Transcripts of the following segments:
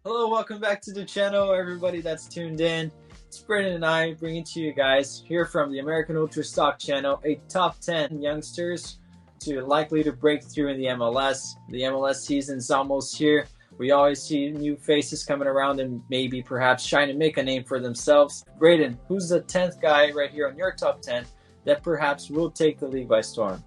Hello, welcome back to the channel, everybody that's tuned in. It's Brendan and I bringing to you guys here from the American Ultra Stock channel a top 10 youngsters likely to break through in the MLS. The MLS season's almost here. We always see new faces coming around and maybe perhaps trying to make a name for themselves. Braden, who's the 10th guy right here on your top 10 that perhaps will take the league by storm?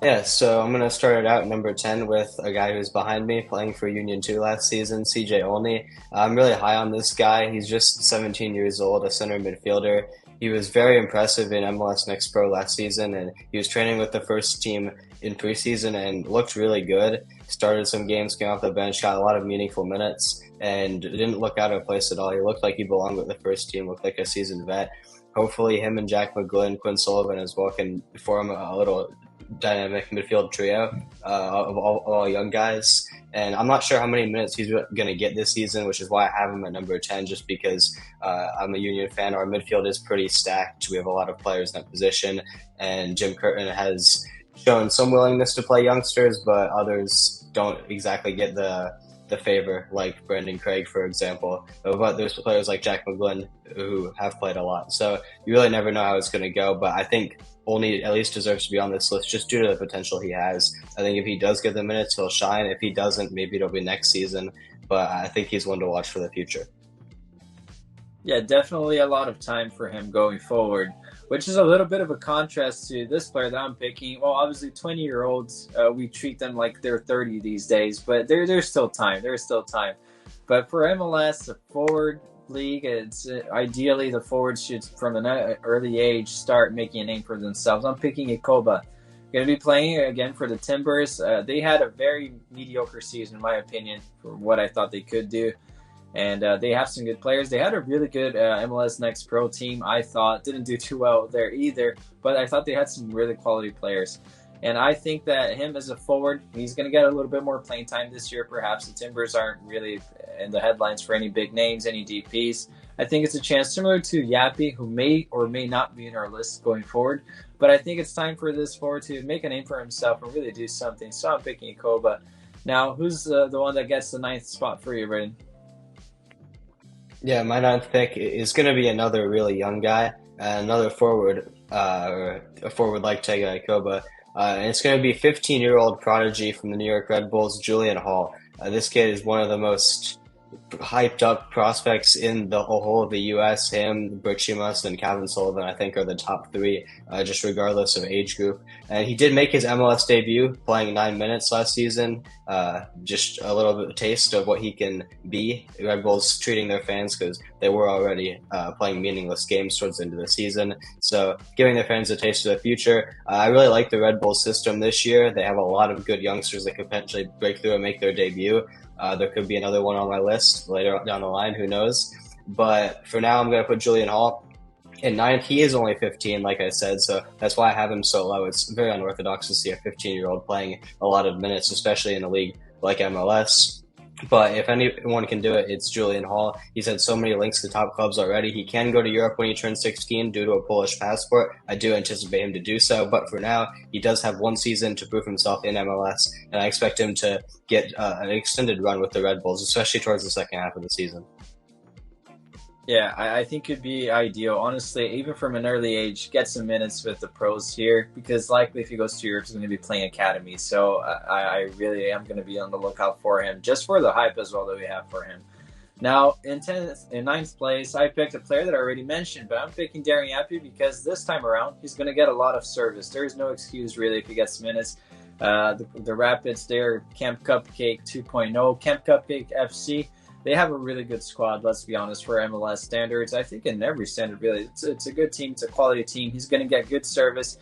Yeah, so I'm going to start it out at number 10 with a guy who's behind me playing for Union 2 last season, CJ Olney. I'm really high on this guy. He's just 17 years old, a center midfielder. He was very impressive in MLS Next Pro last season, and he was training with the first team in preseason and looked really good. Started some games, came off the bench, got a lot of meaningful minutes, and didn't look out of place at all. He looked like he belonged with the first team, looked like a seasoned vet. Hopefully him and Jack McGlynn, Quinn Sullivan as well can form a little dynamic midfield trio of all young guys. And I'm not sure how many minutes he's going to get this season, which is why I have him at number 10, just because I'm a Union fan. Our midfield is pretty stacked. We have a lot of players in that position, and Jim Curtin has shown some willingness to play youngsters, but others don't exactly get the favor, like Brendan Craig, for example. But there's players like Jack McGlynn who have played a lot. So you really never know how it's going to go, but I think Olney at least deserves to be on this list just due to the potential he has. I think if he does get the minutes, he'll shine. If he doesn't, maybe it'll be next season, but I think he's one to watch for the future. Yeah, definitely a lot of time for him going forward, which is a little bit of a contrast to this player that I'm picking. Well, obviously 20-year-olds, we treat them like they're 30 these days, but there's still time. There's still time. But for MLS, a forward league, it's ideally the forwards should, from an early age, start making a name for themselves. I'm picking Ikoba. Going to be playing again for the Timbers. They had a very mediocre season, in my opinion, for what I thought they could do. And they have some good players. They had a really good MLS Next Pro team, I thought. Didn't do too well there either, but I thought they had some really quality players. And I think that him as a forward, he's going to get a little bit more playing time this year, perhaps. The Timbers aren't really in the headlines for any big names, any DPs. I think it's a chance similar to Yappy, who may or may not be in our list going forward. But I think it's time for this forward to make a name for himself and really do something. So I'm picking Ikoba. Now, who's the one that gets the 9th spot for you, Braden? Yeah, my 9th pick is going to be another really young guy, another forward, a forward like Tega Ikoba. And it's going to be 15-year-old prodigy from the New York Red Bulls, Julian Hall. This kid is one of the most hyped up prospects in the whole of the U.S. Him, Berchimas, and Calvin Sullivan, I think, are the top three, just regardless of age group. And he did make his MLS debut, playing 9 minutes last season. Just a little bit of a taste of what he can be. Red Bulls treating their fans, because they were already playing meaningless games towards the end of the season. So giving their fans a taste of the future. I really like the Red Bulls system this year. They have a lot of good youngsters that could potentially break through and make their debut. There could be another one on my list later down the line, who knows. But for now, I'm going to put Julian Hall in 9th. He is only 15, like I said, so that's why I have him so low. It's very unorthodox to see a 15-year-old playing a lot of minutes, especially in a league like MLS. But if anyone can do it, it's Julian Hall. He's had so many links to top clubs already. He can go to Europe when he turns 16 due to a Polish passport. I do anticipate him to do so. But for now, he does have one season to prove himself in MLS, and I expect him to get an extended run with the Red Bulls, especially towards the second half of the season. Yeah, I think it'd be ideal, honestly, even from an early age, get some minutes with the pros here, because likely if he goes to Europe, he's going to be playing academy. So I really am going to be on the lookout for him, just for the hype as well that we have for him. Now, in 9th place, I picked a player that I already mentioned, but I'm picking Darren Yappy because this time around, he's going to get a lot of service. There is no excuse, really, if he gets minutes. The Rapids, they're Camp Cupcake 2.0, Camp Cupcake FC. They have a really good squad, let's be honest, for MLS standards. I think in every standard, really, it's a good team. It's a quality team. He's going to get good service.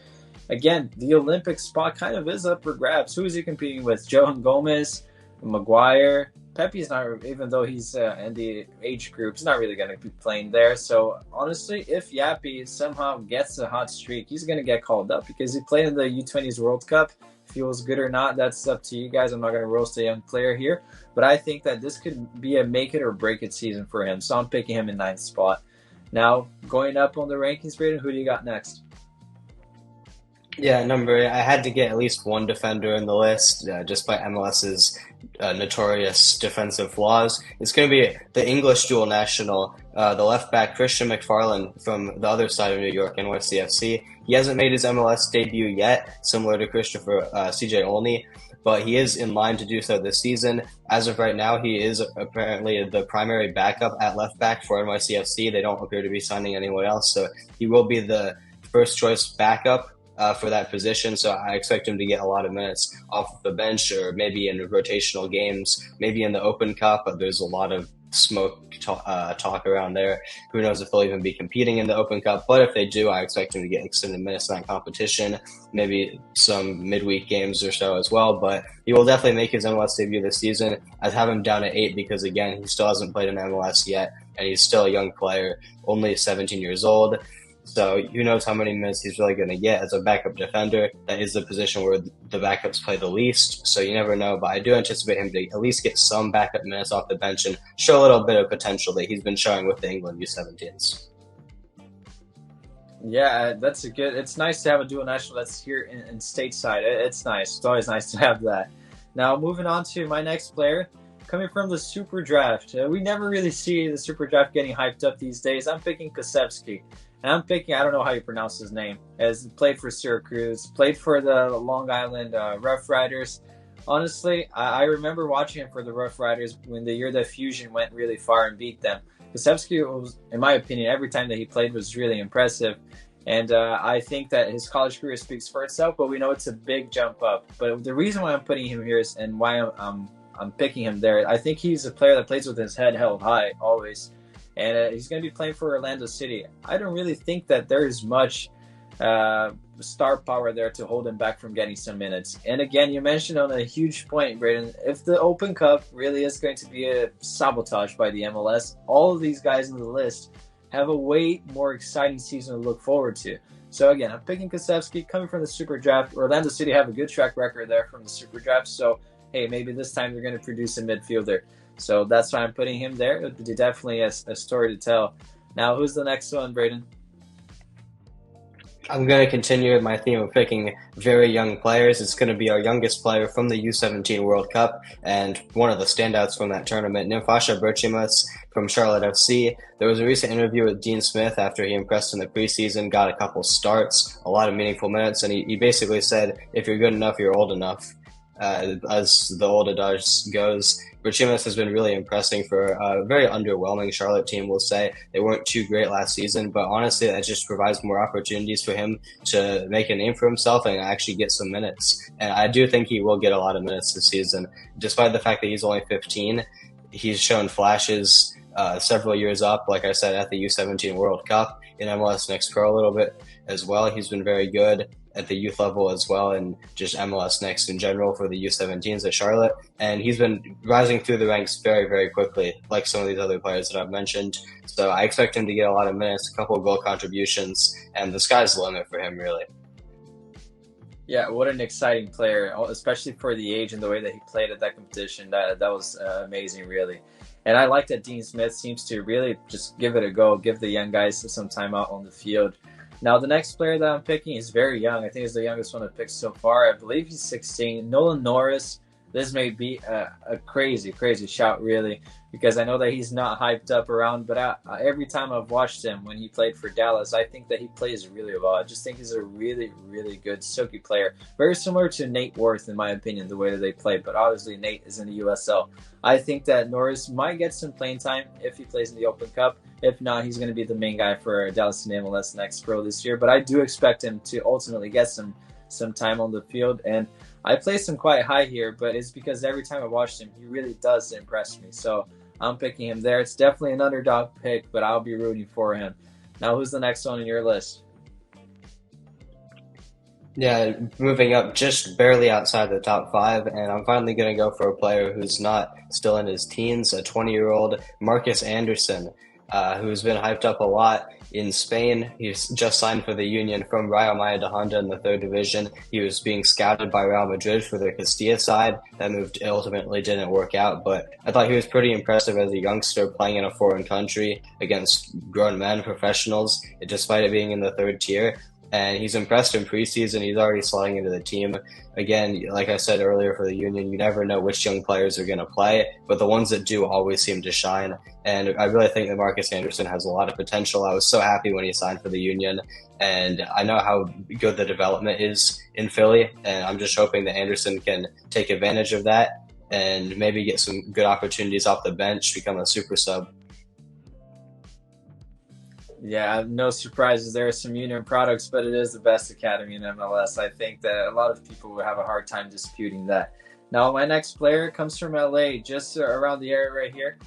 Again, the Olympic spot kind of is up for grabs. Who is he competing with? Johan Gomez, Maguire. Pepe's not, even though he's in the age group, he's not really going to be playing there. So, honestly, if Yappy somehow gets a hot streak, he's going to get called up because he played in the U20s World Cup. If he was good or not, that's up to you guys. I'm not going to roast a young player here. But I think that this could be a make it or break it season for him. So I'm picking him in 9th spot. Now, going up on the rankings, Braden, who do you got next? Yeah, number eight. I had to get at least one defender in the list, just by MLS's notorious defensive flaws. It's going to be the English dual national, the left back Christian McFarland from the other side of New York, NYCFC. He hasn't made his MLS debut yet, similar to Christopher CJ Olney, but he is in line to do so this season. As of right now, he is apparently the primary backup at left back for NYCFC. They don't appear to be signing anyone else, so he will be the first choice backup for that position. So I expect him to get a lot of minutes off the bench or maybe in rotational games, maybe in the Open Cup. But there's a lot of talk around there. Who knows if they'll even be competing in the Open Cup? But if they do, I expect him to get extended minutes in that competition, maybe some midweek games or so as well. But he will definitely make his MLS debut this season. I'd have him down at 8 because, again, he still hasn't played in MLS yet, and he's still a young player, only 17 years old. So who knows how many minutes he's really going to get as a backup defender. That is the position where the backups play the least. So you never know. But I do anticipate him to at least get some backup minutes off the bench and show a little bit of potential that he's been showing with the England U17s. Yeah, that's a good. It's nice to have a dual national that's here in stateside. It's nice. It's always nice to have that. Now, moving on to my next player, coming from the Super Draft. We never really see the Super Draft getting hyped up these days. I'm picking Kasevsky. And I'm picking, I don't know how you pronounce his name, as played for Syracuse, played for the Long Island Rough Riders. Honestly, I remember watching him for the Rough Riders when the year that Fusion went really far and beat them. Kasevsky was, in my opinion, every time that he played was really impressive. And I think that his college career speaks for itself, but we know it's a big jump up. But the reason why I'm putting him here is, and why I'm picking him there, I think he's a player that plays with his head held high always. And he's going to be playing for Orlando City. I don't really think that there is much star power there to hold him back from getting some minutes. And again, you mentioned on a huge point, Braden, if the Open Cup really is going to be a sabotage by the MLS, all of these guys on the list have a way more exciting season to look forward to. So again, I'm picking Kasevsky, coming from the Super Draft. Orlando City have a good track record there from the Super Draft. So, hey, maybe this time they're going to produce a midfielder. So that's why I'm putting him there. It's definitely a story to tell. Now, who's the next one, Braden? I'm going to continue with my theme of picking very young players. It's going to be our youngest player from the U17 World Cup and one of the standouts from that tournament, Nimfasha Berchimas from Charlotte FC. There was a recent interview with Dean Smith after he impressed in the preseason, got a couple starts, a lot of meaningful minutes, and he basically said, if you're good enough, you're old enough. As the old adage goes, Berchimas has been really impressing for a very underwhelming Charlotte team, we'll say. They weren't too great last season, but honestly, that just provides more opportunities for him to make a name for himself and actually get some minutes. And I do think he will get a lot of minutes this season. Despite the fact that he's only 15, he's shown flashes several years up, like I said, at the U17 World Cup, in MLS Next Pro a little bit as well. He's been very good at the youth level as well, and just MLS Next in general for the U17s at Charlotte. And he's been rising through the ranks very, very quickly, like some of these other players that I've mentioned. So I expect him to get a lot of minutes, a couple of goal contributions, and the sky's the limit for him, really. Yeah, what an exciting player, especially for the age and the way that he played at that competition. That was amazing, really. And I like that Dean Smith seems to really just give it a go, give the young guys some time out on the field. Now, the next player that I'm picking is very young. I think he's the youngest one I've picked so far. I believe he's 16. Nolan Norris. This may be a crazy, crazy shout, really, because I know that he's not hyped up around, but every time I've watched him when he played for Dallas, I think that he plays really well. I just think he's a really, really good, silky player. Very similar to Nate Worth, in my opinion, the way that they play, but obviously Nate is in the USL. I think that Norris might get some playing time if he plays in the Open Cup. If not, he's going to be the main guy for Dallas and MLS Next Pro this year, but I do expect him to ultimately get some time on the field, and I placed him quite high here, but it's because every time I watched him, he really does impress me. So I'm picking him there. It's definitely an underdog pick, but I'll be rooting for him. Now, who's the next one on your list? Yeah, moving up just barely outside the top 5, and I'm finally going to go for a player who's not still in his teens, a 20-year-old Markus Anderson, who's been hyped up a lot in Spain. He's just signed for the Union from Rayo Majadahonda in the 3rd division. He was being scouted by Real Madrid for their Castilla side. That move ultimately didn't work out, but I thought he was pretty impressive as a youngster playing in a foreign country against grown men, professionals, despite it being in the 3rd tier. and he's impressed in preseason. He's already slotting into the team. Again, like I said earlier for the Union, you never know which young players are going to play, but the ones that do always seem to shine. And I really think that Markus Anderson has a lot of potential. I was so happy when he signed for the Union, and I know how good the development is in Philly, and I'm just hoping that Anderson can take advantage of that and maybe get some good opportunities off the bench, become a super sub. Yeah, no surprises. There are some Union products, but it is the best academy in MLS. I think that a lot of people will have a hard time disputing that. Now, my next player comes from LA, just around the area right here.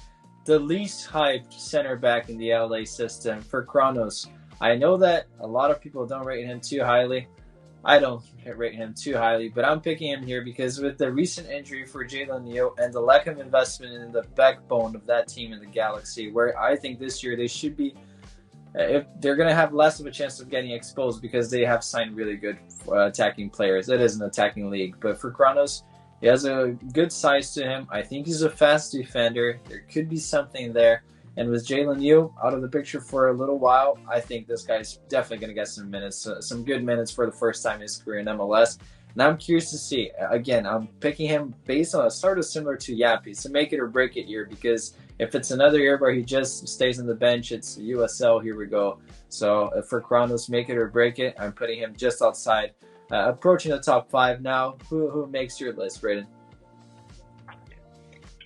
The least hyped center back in the LA system for Kronos. I know that a lot of people don't rate him too highly. I don't rate him too highly, but I'm picking him here because with the recent injury for Jalen Neo and the lack of investment in the backbone of that team in the Galaxy, where I think this year they should be, if they're going to have less of a chance of getting exposed because they have signed really good attacking players. It is an attacking league, but for Kronos, he has a good size to him. I think he's a fast defender. There could be something there. And with Jalen Yu out of the picture for a little while, I think this guy's definitely going to get some minutes, some good minutes for the first time in his career in MLS. And I'm curious to see. Again, I'm picking him based on a sort of similar to Yappy. It's a make it or break it year, because if it's another year where he just stays on the bench, it's USL, here we go. So for Kronos, make it or break it, I'm putting him just outside, approaching the top 5 now. Who makes your list, Braden?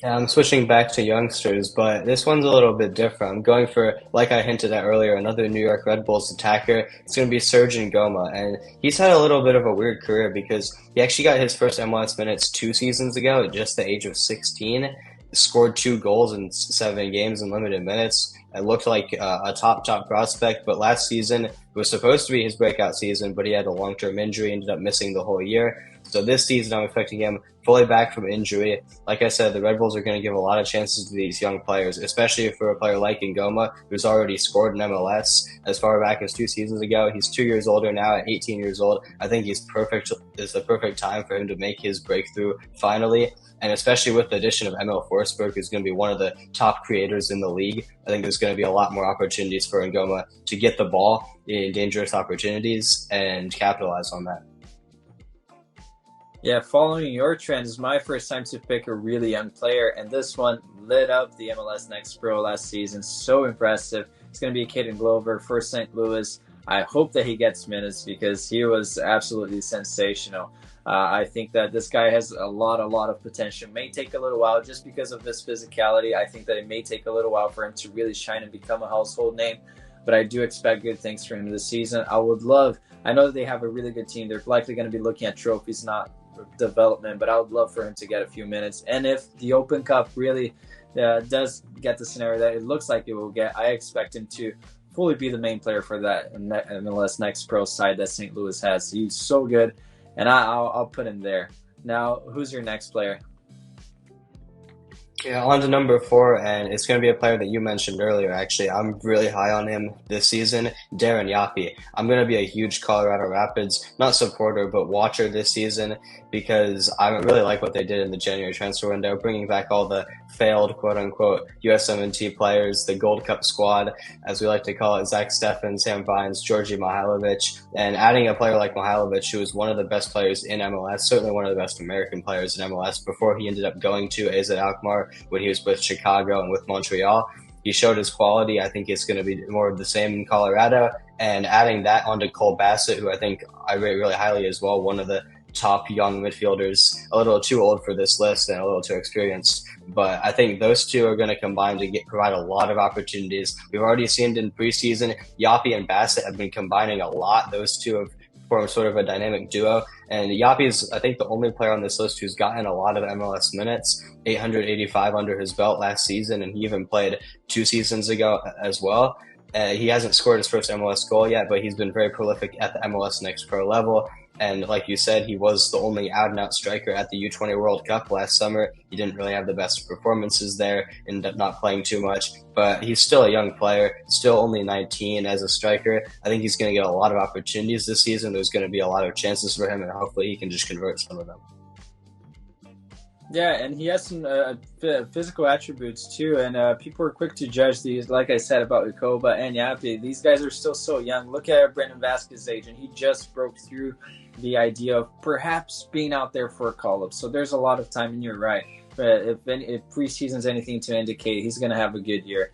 I'm switching back to youngsters, but this one's a little bit different. I'm going for, like I hinted at earlier, another New York Red Bulls attacker. It's going to be Sergin Goma, and he's had a little bit of a weird career because he actually got his first MLS minutes 2 seasons ago at just the age of 16. Scored 2 goals in 7 games in limited minutes. It looked like a top prospect, but last season it was supposed to be his breakout season, but he had a long-term injury, ended up missing the whole year. So this season I'm expecting him fully back from injury. Like I said, the Red Bulls are going to give a lot of chances to these young players, especially for a player like Ngoma, who's already scored in MLS as far back as 2 seasons ago. He's 2 years older now, at 18 years old. I think he's perfect. It's the perfect time for him to make his breakthrough finally. And especially with the addition of Emil Forsberg, who's going to be one of the top creators in the league, I think there's going to be a lot more opportunities for Ngoma to get the ball in dangerous opportunities and capitalize on that. Yeah, following your trend is my first time to pick a really young player, and this one lit up the MLS Next Pro last season. So impressive. It's going to be Caden Glover for St. Louis. I hope that he gets minutes because he was absolutely sensational. I think that this guy has a lot of potential. It may take a little while just because of his physicality. I think that it may take a little while for him to really shine and become a household name, but I do expect good things for him this season. I know that they have a really good team. They're likely going to be looking at trophies, not development, but I would love for him to get a few minutes. And if the Open Cup really does get the scenario that it looks like it will get, I expect him to fully be the main player for that MLS Next Pro side that St. Louis has. He's so good, and I'll put him there. Now, who's your next player? Yeah, on to number 4, and it's going to be a player that you mentioned earlier, actually. I'm really high on him this season, Darren Yapi. I'm going to be a huge Colorado Rapids, not supporter, but watcher this season, because I really like what they did in the January transfer window, bringing back all the failed, quote-unquote, USMNT players, the Gold Cup squad, as we like to call it, Zach Steffen, Sam Vines, Georgi Mihailovic, and adding a player like Mihailovic, who was one of the best players in MLS, certainly one of the best American players in MLS, before he ended up going to AZ Alkmaar when he was with Chicago and with Montreal. He showed his quality. I think it's going to be more of the same in Colorado. And adding that onto Cole Bassett, who I think I rate really highly as well, one of the top young midfielders, a little too old for this list and a little too experienced. But I think those two are going to combine to provide a lot of opportunities. We've already seen it in preseason. Yapi and Bassett have been combining a lot. Those two have formed sort of a dynamic duo. And Yapi is, I think, the only player on this list who's gotten a lot of MLS minutes, 885 under his belt last season, and he even played 2 seasons ago as well. He hasn't scored his first MLS goal yet, but he's been very prolific at the MLS Next Pro level. And like you said, he was the only out-and-out striker at the U20 World Cup last summer. He didn't really have the best performances there, ended up not playing too much. But he's still a young player, still only 19 as a striker. I think he's going to get a lot of opportunities this season. There's going to be a lot of chances for him, and hopefully he can just convert some of them. Yeah, and he has some physical attributes too, and people are quick to judge these. Like I said about Ukoba and Yapi, these guys are still so young. Look at Brendan Vasquez's age, and he just broke through the idea of perhaps being out there for a call-up. So there's a lot of time, and you're right. But if preseason's anything to indicate, he's going to have a good year.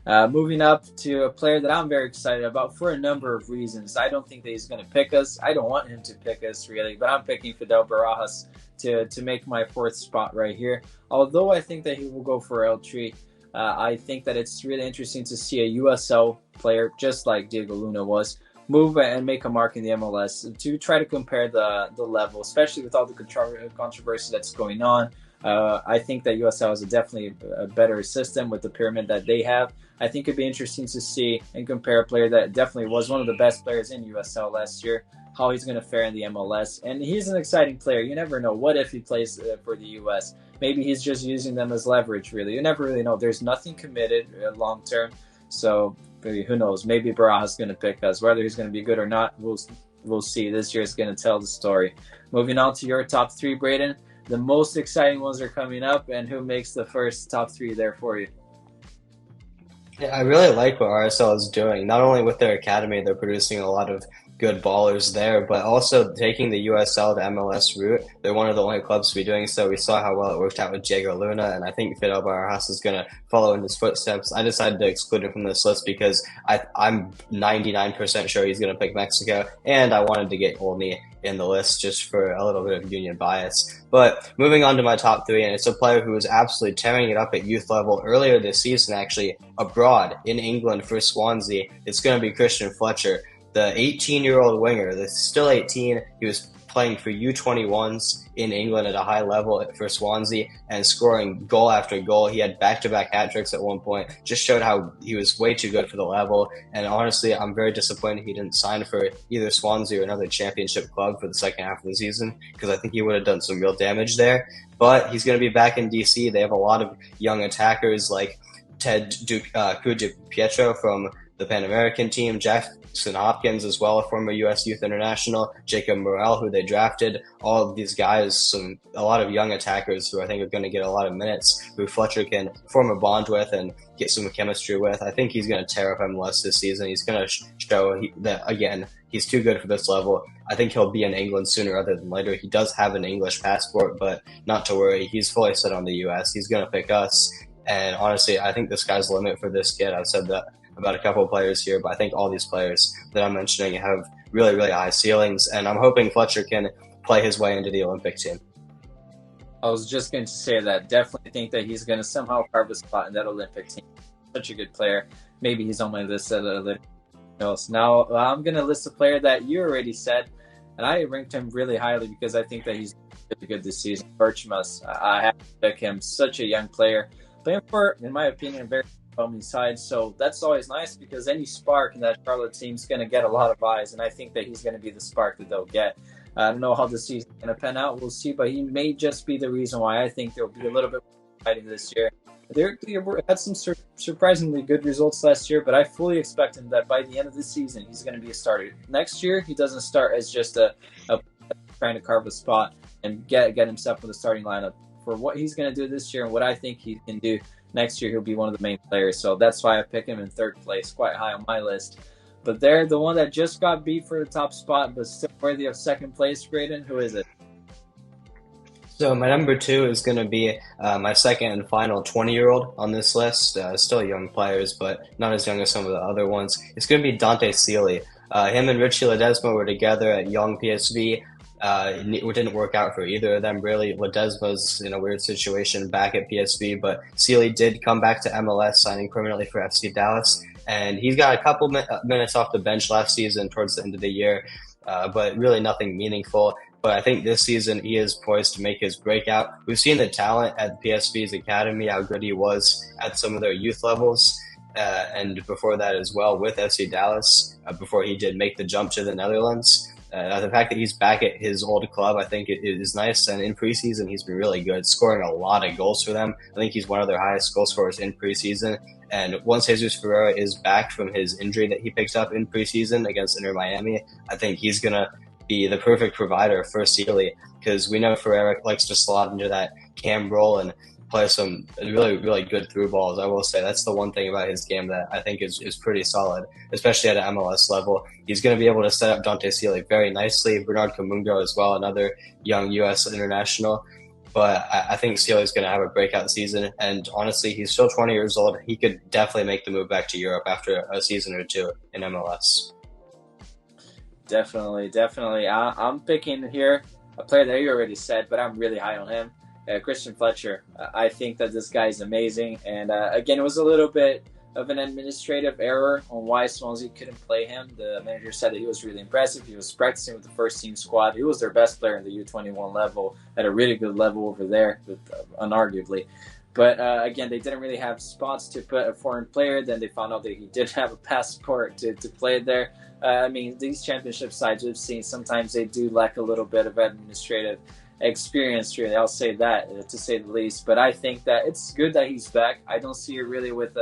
Moving up to a player that I'm very excited about for a number of reasons. I don't think that he's going to pick us. I don't want him to pick us, really, but I'm picking Fidel Barajas to make my fourth spot right here. Although I think that he will go for Eltree, I think that it's really interesting to see a USL player, just like Diego Luna was, move and make a mark in the MLS to try to compare the level, especially with all the controversy that's going on. I think that USL is definitely a better system with the pyramid that they have. I think it'd be interesting to see and compare a player that definitely was one of the best players in USL last year, how he's going to fare in the MLS. And he's an exciting player. You never know. What if he plays for the US? Maybe he's just using them as leverage, really. You never really know. There's nothing committed long term. So maybe, who knows? Maybe Barajas is going to pick us. Whether he's going to be good or not, we'll see. This year is going to tell the story. Moving on to your top three, Braden. The most exciting ones are coming up, and who makes the first top three there for you? Yeah, I really like what RSL is doing. Not only with their academy, they're producing a lot of good ballers there, but also taking the USL to MLS route. They're one of the only clubs to be doing so. We saw how well it worked out with Diego Luna, and I think Fidel Barajas is going to follow in his footsteps. I decided to exclude him from this list because I'm 99% sure he's going to pick Mexico, and I wanted to get Olney in the list just for a little bit of union bias. But moving on to my top three, and it's a player who was absolutely tearing it up at youth level earlier this season, actually abroad in England for Swansea. It's going to be Christian Fletcher, the 18-year-old winger. That's still 18. He was playing for U21s in England at a high level for Swansea and scoring goal after goal. He had back-to-back hat tricks at one point. Just showed how he was way too good for the level. And honestly, I'm very disappointed he didn't sign for either Swansea or another championship club for the second half of the season, because I think he would have done some real damage there. But he's going to be back in DC. They have a lot of young attackers like Ted Pietro from the Pan American team, Jackson Hopkins as well, a former U.S. Youth International, Jacob Morel, who they drafted. All of these guys, a lot of young attackers who I think are going to get a lot of minutes, who Fletcher can form a bond with and get some chemistry with. I think he's going to tear up MLS this season. He's going to show that, again, he's too good for this level. I think he'll be in England sooner rather than later. He does have an English passport, but not to worry. He's fully set on the U.S. He's going to pick us. And honestly, I think the sky's the limit for this kid. I've said that about a couple of players here, but I think all these players that I'm mentioning have really, really high ceilings, and I'm hoping Fletcher can play his way into the Olympic team. I was just going to say that. Definitely think that he's going to somehow carve a spot in that Olympic team. Such a good player. Maybe he's on my list at else. Now, I'm going to list a player that you already said, and I ranked him really highly because I think that he's really good this season. Berchimas. I have to pick him. Such a young player. Playing for, in my opinion, a very overwhelming side, so that's always nice because any spark in that Charlotte team is going to get a lot of eyes, and I think that he's going to be the spark that they'll get. I don't know how the season's going to pan out. We'll see, but he may just be the reason why I think there'll be a little bit more fighting this year. They had some surprisingly good results last year, but I fully expect him that by the end of the season, he's going to be a starter. Next year, he doesn't start as just a trying to carve a spot and get himself in the starting lineup. For what he's going to do this year and what I think he can do next year, he'll be one of the main players. So that's why I pick him in third place, quite high on my list. But they're the one that just got beat for the top spot, but still worthy of second place, Braden. Who is it? So my number two is going to be my second and final 20-year-old on this list. Still young players, but not as young as some of the other ones. It's going to be Dante Sealy. Him and Richie Ledesma were together at young PSV. It didn't work out for either of them, really. Ledesma's in a weird situation back at PSV, but Sealy did come back to MLS, signing permanently for FC Dallas. And he's got a couple minutes off the bench last season towards the end of the year, but really nothing meaningful. But I think this season he is poised to make his breakout. We've seen the talent at PSV's academy, how good he was at some of their youth levels. And before that as well with FC Dallas, before he did make the jump to the Netherlands. The fact that he's back at his old club, I think it is nice. And in preseason, he's been really good, scoring a lot of goals for them. I think he's one of their highest goal scorers in preseason. And once Jesus Ferreira is back from his injury that he picked up in preseason against Inter Miami, I think he's going to be the perfect provider for Sealy, because we know Ferreira likes to slot into that cam role and play some really, really good through balls. I will say that's the one thing about his game that I think is pretty solid, especially at an MLS level. He's going to be able to set up Dante Sealy very nicely. Bernard Kamungo as well, another young U.S. international. But I think Sealy's going to have a breakout season. And honestly, he's still 20 years old. He could definitely make the move back to Europe after a season or two in MLS. Definitely, definitely. I'm picking here a player that you already said, but I'm really high on him. Christian Fletcher. I think that this guy is amazing. And again, it was a little bit of an administrative error on why Swansea couldn't play him. The manager said that he was really impressive. He was practicing with the first team squad. He was their best player in the U21 level, at a really good level over there, unarguably. But again, they didn't really have spots to put a foreign player. Then they found out that he did have a passport to play there. I mean, these championship sides we've seen, sometimes they do lack a little bit of administrative experience, really. I'll say that, to say the least. But I think that it's good that he's back. I don't see it really with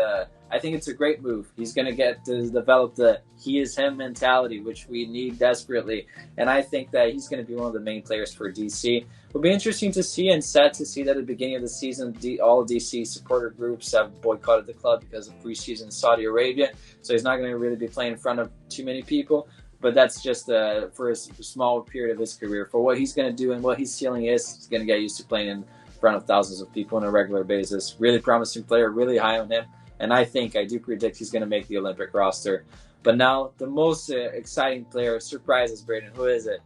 I think it's a great move. He's going to get to develop the he is him mentality, which we need desperately. And I think that he's going to be one of the main players for DC. It'll be interesting to see, and sad to see that at the beginning of the season, all DC supporter groups have boycotted the club because of preseason in Saudi Arabia. So he's not going to really be playing in front of too many people. But that's just for a small period of his career. For what he's going to do and what his ceiling is, he's going to get used to playing in front of thousands of people on a regular basis. Really promising player, really high on him. And I do predict he's going to make the Olympic roster. But now, the most exciting player, surprises, Braden. Who is it?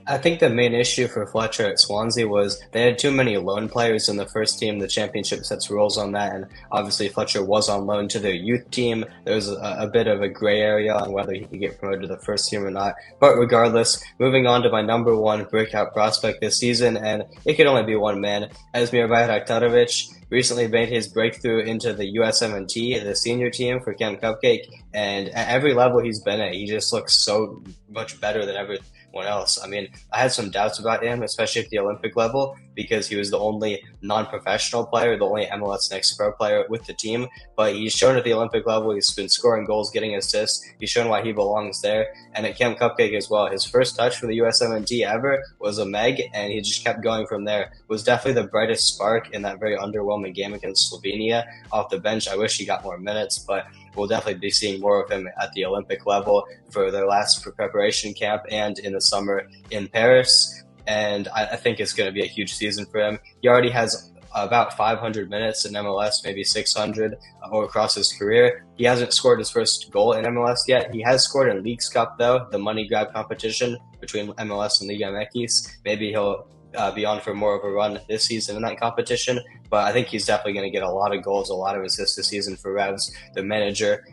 I think the main issue for Fletcher at Swansea was they had too many loan players in the first team. The championship sets rules on that, and obviously Fletcher was on loan to their youth team. There was a bit of a gray area on whether he could get promoted to the first team or not. But regardless, moving on to my number one breakout prospect this season, and it could only be one man, Esmir Bajraktarevic recently made his breakthrough into the USMNT, the senior team for Camp Cupcake, and at every level he's been at, he just looks so much better than everyone else. I mean, I had some doubts about him, especially at the Olympic level, because he was the only non-professional player, the only MLS Next Pro player with the team. But he's shown at the Olympic level, he's been scoring goals, getting assists. He's shown why he belongs there. And at Camp Cupcake as well, his first touch for the USMNT ever was a Meg, and he just kept going from there. Was definitely the brightest spark in that very underwhelming game against Slovenia off the bench. I wish he got more minutes, but we'll definitely be seeing more of him at the Olympic level for their last preparation camp and in the summer in Paris. And I think it's going to be a huge season for him. He already has about 500 minutes in MLS, maybe 600 across his career. He hasn't scored his first goal in MLS yet. He has scored in Leagues Cup, though, the money grab competition between MLS and Liga MX. Maybe he'll be on for more of a run this season in that competition, but I think he's definitely going to get a lot of goals, a lot of assists this season for Revs. The manager,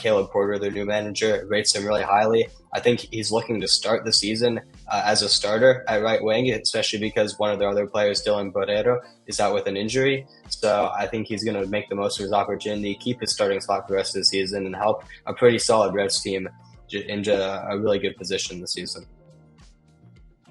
Caleb Porter, their new manager, rates him really highly. I think he's looking to start the season as a starter at right wing, especially because one of their other players, Dylan Borrero, is out with an injury. So I think he's going to make the most of his opportunity, keep his starting spot for the rest of the season, and help a pretty solid Revs team into a really good position this season.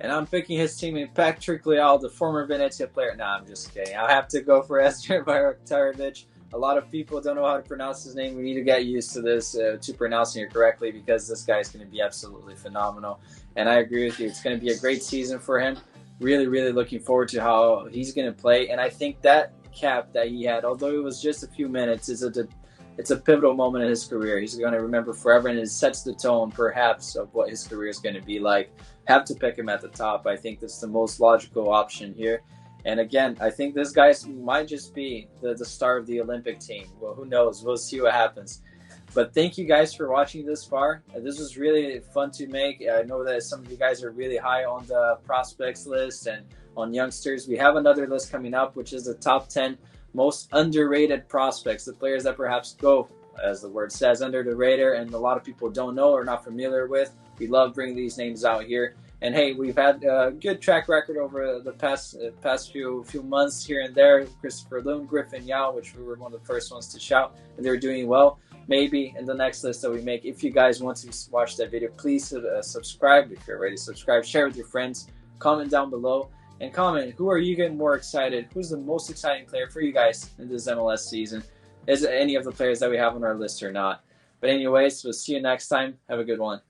And I'm picking his teammate Patrick Leal, the former Venezia player. Nah, I'm just kidding. I'll have to go for Esmir Bajraktarevic. A lot of people don't know how to pronounce his name. We need to get used to this, to pronouncing it correctly, because this guy is going to be absolutely phenomenal. And I agree with you. It's going to be a great season for him. Really, really looking forward to how he's going to play. And I think that cap that he had, although it was just a few minutes, it's a pivotal moment in his career. He's going to remember forever, and it sets the tone, perhaps, of what his career is going to be like. Have to pick him at the top. I think that's the most logical option here. And again, I think this guy might just be the star of the Olympic team. Well, who knows? We'll see what happens. But thank you guys for watching this far. This was really fun to make. I know that some of you guys are really high on the prospects list and on youngsters. We have another list coming up, which is the top 10 most underrated prospects, the players that perhaps go, as the word says, under the radar and a lot of people don't know or not familiar with. We love bringing these names out here. And hey, we've had a good track record over the past few months here and there. Christopher Loon, Griffin Yao, which we were one of the first ones to shout, and they're doing well. Maybe in the next list that we make, if you guys want to watch that video, please subscribe. If you're already subscribed, share with your friends, comment down below, and comment, who are you getting more excited? Who's the most exciting player for you guys in this MLS season? Is it any of the players that we have on our list or not? But anyways, we'll see you next time. Have a good one.